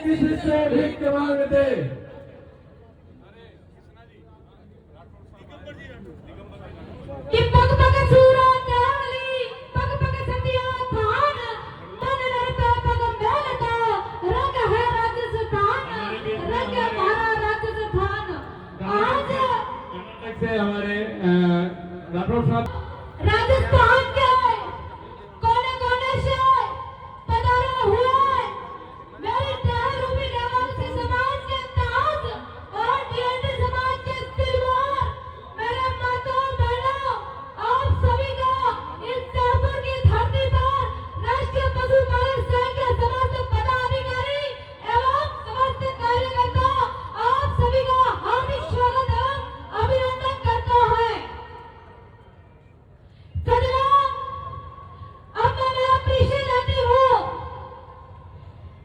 किसी से भीख मांगते। कि पग पग सूरा काली पग पग सतिया थान मन रहता पग मेलता रंग है राजस्थान रंग हमारा राजस्थान। आज से हमारे राठौर साहब राजस्थान के कोने कोने से पधारे हुए मेरे टहलूबी निवासी समाज के ताज और डीएनडी समाज के सिलवर मेरे माताओं बहनों आप सभी का इस जयपुर की धरती पर राष्ट्रीय पशुपालन संघ के समस्त पदाधिकारी एवं समस्त कार्यकर्ता आप सभी का हार्दिक स्वागत एवं अभिनंदन करता है। सज्जनों, अब मैं परिचय देती हूँ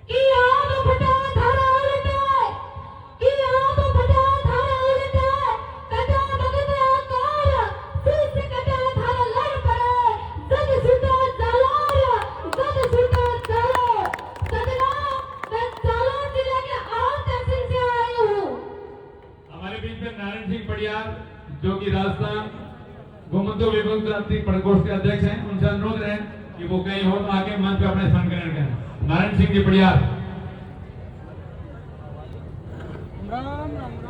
कि आप फटा धारा उलटे कि आप फटा धारा उलटे कटा भगत आकार शीश कटा धारा लड़ पड़े जग सुटा जालार जग सुटा जालार। सज्जनों, मैं जालौर जिले के आम तहसील से आई हूँ। हमारे बीच में नारायण सिंह पड़ियार जो कि राजस्थान गोमंतो विभक्त क्रांति प्रकोष्ठ के अध्यक्ष हैं, उनसे अनुरोध है कि वो कहीं हो तो आके मंच पे अपने स्थान ग्रहण करें। नारायण सिंह जी पड़ियार। राम राम।